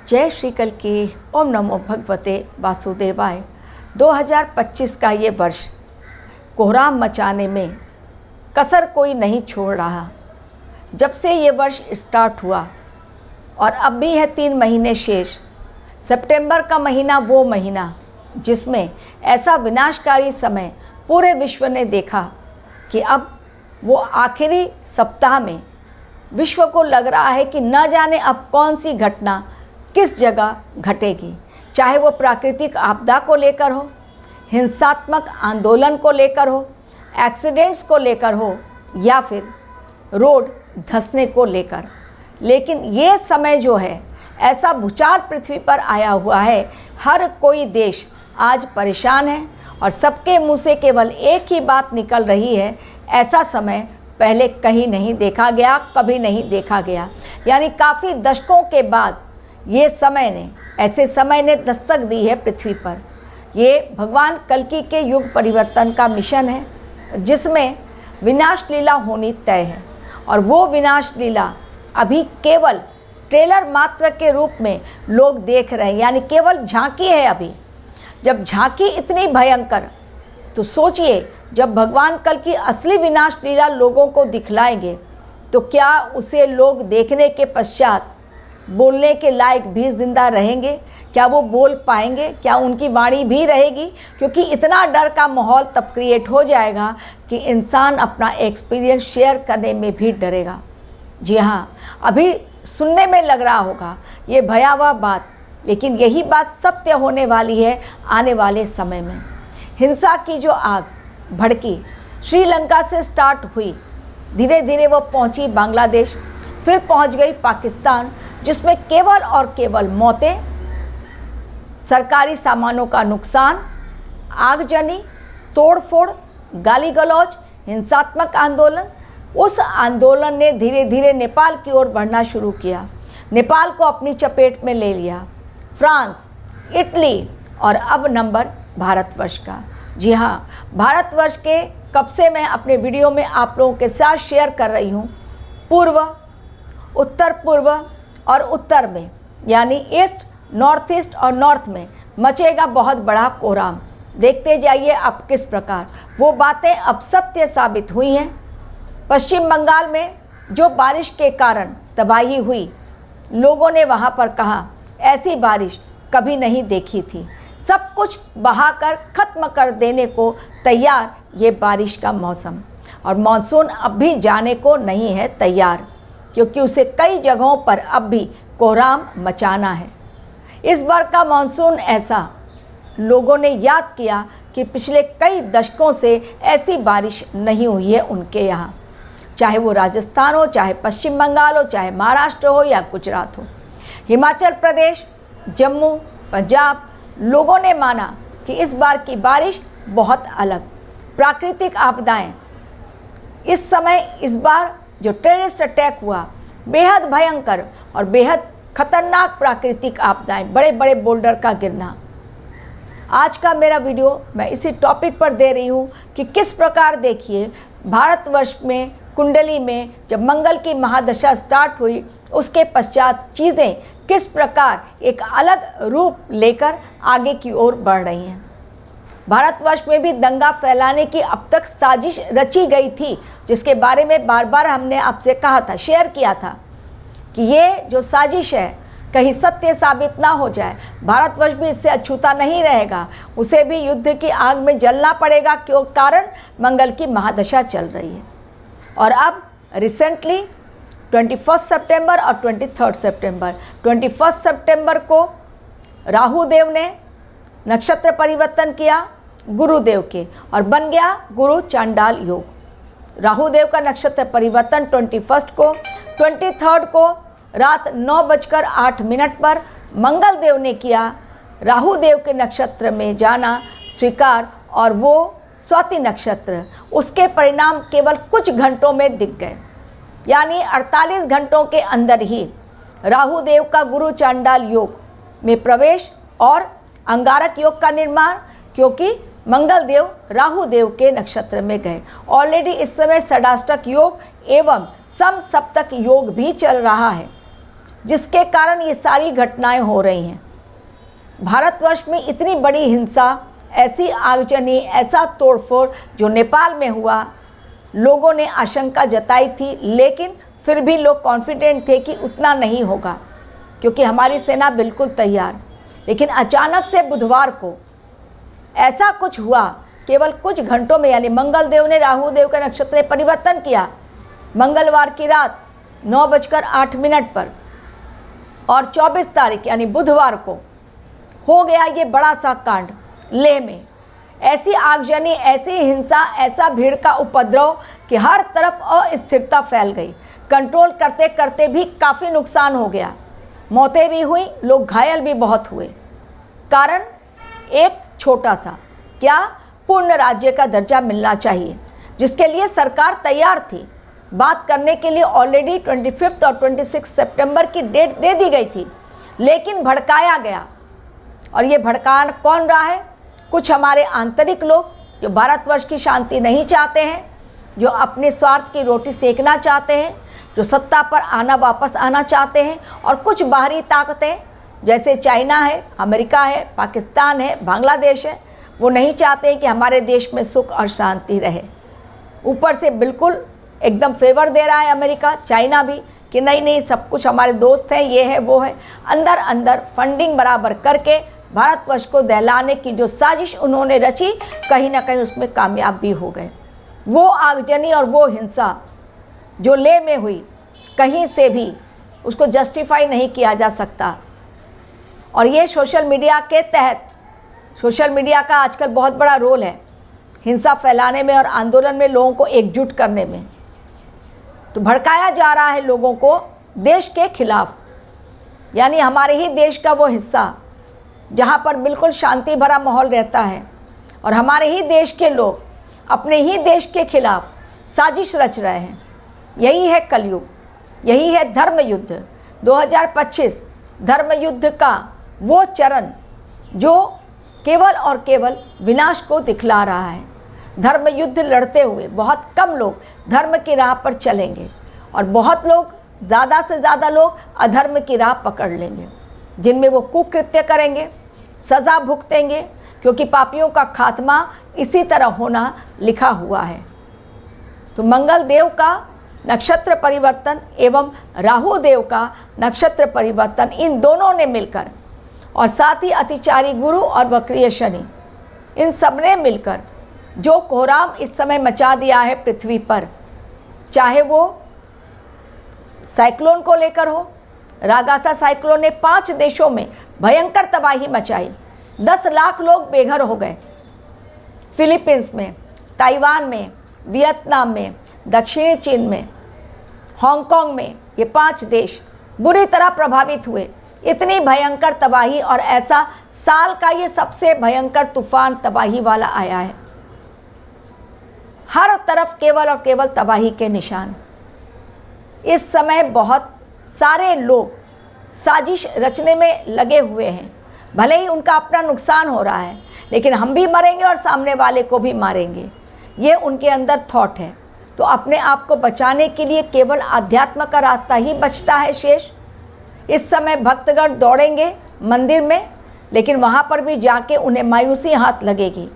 जय श्री कल की। ओम नमो भगवते वासुदेवाय। 2025 का ये वर्ष कोहराम मचाने में कसर कोई नहीं छोड़ रहा। जब से ये वर्ष स्टार्ट हुआ और अब भी है 3 महीने शेष। सितंबर का महीना वो महीना जिसमें ऐसा विनाशकारी समय पूरे विश्व ने देखा कि अब वो आखिरी सप्ताह में विश्व को लग रहा है कि न जाने अब कौन सी घटना किस जगह घटेगी, चाहे वो प्राकृतिक आपदा को लेकर हो, हिंसात्मक आंदोलन को लेकर हो, एक्सीडेंट्स को लेकर हो या फिर रोड धंसने को लेकर। लेकिन ये समय जो है ऐसा भूचाल पृथ्वी पर आया हुआ है, हर कोई देश आज परेशान है और सबके मुंह से केवल एक ही बात निकल रही है, ऐसा समय पहले कहीं नहीं देखा गया, कभी नहीं देखा गया। यानी काफ़ी दशकों के बाद ये समय ने ऐसे समय ने दस्तक दी है पृथ्वी पर। ये भगवान कल्कि के युग परिवर्तन का मिशन है जिसमें विनाश लीला होनी तय है। और वो विनाश लीला अभी केवल ट्रेलर मात्र के रूप में लोग देख रहे हैं, यानी केवल झांकी है अभी। जब झांकी इतनी भयंकर, तो सोचिए जब भगवान कल्कि असली विनाश लीला लोगों को दिखलाएंगे तो क्या उसे लोग देखने के पश्चात बोलने के लायक भी जिंदा रहेंगे? क्या वो बोल पाएंगे? क्या उनकी वाणी भी रहेगी? क्योंकि इतना डर का माहौल तब क्रिएट हो जाएगा कि इंसान अपना एक्सपीरियंस शेयर करने में भी डरेगा। जी हाँ, अभी सुनने में लग रहा होगा ये भयावह बात, लेकिन यही बात सत्य होने वाली है आने वाले समय में। हिंसा की जो आग भड़की श्रीलंका से स्टार्ट हुई, धीरे धीरे वो पहुंची बांग्लादेश, फिर पहुंच गई पाकिस्तान, जिसमें केवल और केवल मौतें, सरकारी सामानों का नुकसान, आगजनी, तोड़फोड़, गाली गलौज, हिंसात्मक आंदोलन। उस आंदोलन ने धीरे धीरे नेपाल की ओर बढ़ना शुरू किया, नेपाल को अपनी चपेट में ले लिया, फ्रांस, इटली और अब नंबर भारतवर्ष का। जी हाँ, भारतवर्ष के कब से मैं अपने वीडियो में आप लोगों के साथ शेयर कर रही हूँ। पूर्व, उत्तर पूर्व और उत्तर में, यानी ईस्ट, नॉर्थ ईस्ट और नॉर्थ में मचेगा बहुत बड़ा कोहराम। देखते जाइए अब किस प्रकार वो बातें अब सत्य साबित हुई हैं। पश्चिम बंगाल में जो बारिश के कारण तबाही हुई, लोगों ने वहाँ पर कहा ऐसी बारिश कभी नहीं देखी थी, सब कुछ बहाकर ख़त्म कर देने को तैयार ये बारिश का मौसम। और मानसून अब भी जाने को नहीं है तैयार, क्योंकि उसे कई जगहों पर अब भी कोहराम मचाना है। इस बार का मानसून ऐसा, लोगों ने याद किया कि पिछले कई दशकों से ऐसी बारिश नहीं हुई है उनके यहाँ, चाहे वो राजस्थान हो, चाहे पश्चिम बंगाल हो, चाहे महाराष्ट्र हो या गुजरात हो, हिमाचल प्रदेश, जम्मू, पंजाब। लोगों ने माना कि इस बार की बारिश बहुत अलग। प्राकृतिक आपदाएं, इस समय इस बार जो टेररिस्ट अटैक हुआ, बेहद भयंकर और बेहद खतरनाक प्राकृतिक आपदाएं, बड़े बड़े बोल्डर का गिरना। आज का मेरा वीडियो मैं इसी टॉपिक पर दे रही हूँ कि किस प्रकार देखिए भारतवर्ष में कुंडली में जब मंगल की महादशा स्टार्ट हुई, उसके पश्चात चीज़ें किस प्रकार एक अलग रूप लेकर आगे की ओर बढ़ रही हैं। भारतवर्ष में भी दंगा फैलाने की अब तक साजिश रची गई थी, जिसके बारे में बार बार हमने आपसे कहा था, शेयर किया था कि ये जो साजिश है कहीं सत्य साबित ना हो जाए। भारतवर्ष भी इससे अछूता नहीं रहेगा, उसे भी युद्ध की आग में जलना पड़ेगा, क्यों? कारण मंगल की महादशा चल रही है। और अब रिसेंटली 21 सितंबर और 23 सितंबर, 21 सितंबर को राहु देव ने नक्षत्र परिवर्तन किया गुरुदेव के और बन गया गुरु चांडाल योग। राहु देव का नक्षत्र परिवर्तन 21 को, 23 को रात 9:08 पर मंगल देव ने किया राहु देव के नक्षत्र में जाना स्वीकार, और वो स्वाति नक्षत्र, उसके परिणाम केवल कुछ घंटों में दिख गए। यानी 48 घंटों के अंदर ही राहु देव का गुरु चांडाल योग में प्रवेश और अंगारक योग का निर्माण, क्योंकि मंगल देव राहु देव के नक्षत्र में गए। ऑलरेडी इस समय षडाष्टक योग एवं सम सप्तक योग भी चल रहा है। जिसके कारण ये सारी घटनाएं हो रही हैं। भारतवर्ष में इतनी बड़ी हिंसा, ऐसी आगजनी, ऐसा तोड़फोड़ जो नेपाल में हुआ, लोगों ने आशंका जताई थी, लेकिन फिर भी लोग कॉन्फिडेंट थे कि उतना नहीं होगा क्योंकि हमारी सेना बिल्कुल तैयार। लेकिन अचानक से बुधवार को ऐसा कुछ हुआ, केवल कुछ घंटों में, यानी मंगल देव ने राहु देव का नक्षत्र परिवर्तन किया मंगलवार की रात 9:08 पर, और 24 तारीख यानी बुधवार को हो गया ये बड़ा सा कांड लेह में। ऐसी आगजनी, ऐसी हिंसा, ऐसा भीड़ का उपद्रव कि हर तरफ अस्थिरता फैल गई। कंट्रोल करते करते भी काफ़ी नुकसान हो गया, मौतें भी हुई, लोग घायल भी बहुत हुए। कारण एक छोटा सा, क्या, पूर्ण राज्य का दर्जा मिलना चाहिए, जिसके लिए सरकार तैयार थी। बात करने के लिए ऑलरेडी 25 और 26 सितंबर की डेट दे दी गई थी, लेकिन भड़काया गया। और ये भड़का कौन रहा है? कुछ हमारे आंतरिक लोग जो भारतवर्ष की शांति नहीं चाहते हैं, जो अपने स्वार्थ की रोटी सेकना चाहते हैं, जो सत्ता पर आना वापस आना चाहते हैं, और कुछ बाहरी ताकतें जैसे चाइना है, अमेरिका है, पाकिस्तान है, बांग्लादेश है, वो नहीं चाहते कि हमारे देश में सुख और शांति रहे। ऊपर से बिल्कुल एकदम फेवर दे रहा है अमेरिका, चाइना भी, कि नहीं नहीं सब कुछ हमारे दोस्त हैं, ये है वो है। अंदर अंदर फंडिंग बराबर करके भारतवर्ष को दहलाने की जो साजिश उन्होंने रची, कहीं ना कहीं उसमें कामयाब भी हो गए। वो आगजनी और वो हिंसा जो लेह में हुई, कहीं से भी उसको जस्टिफाई नहीं किया जा सकता। और ये सोशल मीडिया के तहत, सोशल मीडिया का आजकल बहुत बड़ा रोल है हिंसा फैलाने में और आंदोलन में लोगों को एकजुट करने में। तो भड़काया जा रहा है लोगों को देश के खिलाफ, यानी हमारे ही देश का वो हिस्सा जहाँ पर बिल्कुल शांति भरा माहौल रहता है, और हमारे ही देश के लोग अपने ही देश के खिलाफ साजिश रच रहे हैं। यही है कलयुग, यही है धर्म युद्ध 2025, धर्म युद्ध का वो चरण जो केवल और केवल विनाश को दिखला रहा है। धर्म युद्ध लड़ते हुए बहुत कम लोग धर्म की राह पर चलेंगे, और बहुत लोग, ज़्यादा से ज़्यादा लोग अधर्म की राह पकड़ लेंगे, जिनमें वो कुकृत्य करेंगे, सज़ा भुगतेंगे, क्योंकि पापियों का खात्मा इसी तरह होना लिखा हुआ है। तो मंगल देव का नक्षत्र परिवर्तन एवं राहु देव का नक्षत्र परिवर्तन, इन दोनों ने मिलकर, और साथ ही अतिचारी गुरु और वक्रीय शनि, इन सब ने मिलकर जो कोहराम इस समय मचा दिया है पृथ्वी पर, चाहे वो साइक्लोन को लेकर हो। रागासा साइक्लोन ने 5 देशों में भयंकर तबाही मचाई, 10 लाख लोग बेघर हो गए। फिलीपींस में, ताइवान में, वियतनाम में, दक्षिणी चीन में, हांगकांग में, ये 5 देश बुरी तरह प्रभावित हुए। इतनी भयंकर तबाही, और ऐसा साल का ये सबसे भयंकर तूफान तबाही वाला आया है। हर तरफ केवल और केवल तबाही के निशान। इस समय बहुत सारे लोग साजिश रचने में लगे हुए हैं। भले ही उनका अपना नुकसान हो रहा है, लेकिन हम भी मरेंगे और सामने वाले को भी मारेंगे, ये उनके अंदर थॉट है। तो अपने आप को बचाने के लिए केवल आध्यात्म का रास्ता ही बचता है शेष। इस समय भक्तगण दौड़ेंगे मंदिर में, लेकिन वहाँ पर भी जाके उन्हें मायूसी हाथ लगेगी,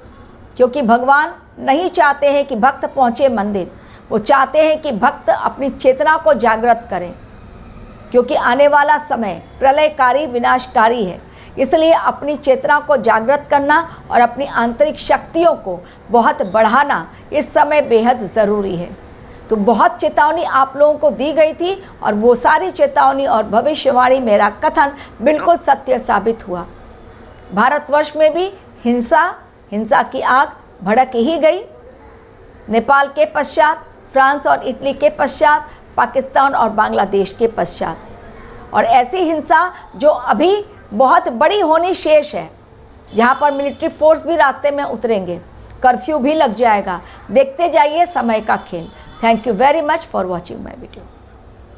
क्योंकि भगवान नहीं चाहते हैं कि भक्त पहुँचे मंदिर। वो चाहते हैं कि भक्त अपनी चेतना को जागृत करें, क्योंकि आने वाला समय प्रलयकारी, विनाशकारी है। इसलिए अपनी चेतना को जागृत करना और अपनी आंतरिक शक्तियों को बहुत बढ़ाना इस समय बेहद ज़रूरी है। तो बहुत चेतावनी आप लोगों को दी गई थी, और वो सारी चेतावनी और भविष्यवाणी, मेरा कथन बिल्कुल सत्य साबित हुआ। भारतवर्ष में भी हिंसा की आग भड़क ही गई। नेपाल के पश्चात, फ्रांस और इटली के पश्चात, पाकिस्तान और बांग्लादेश के पश्चात, और ऐसी हिंसा जो अभी बहुत बड़ी होनी शेष है, जहाँ पर मिलिट्री फोर्स भी रास्ते में उतरेंगे, कर्फ्यू भी लग जाएगा। देखते जाइए समय का खेल। Thank you very much for watching my video.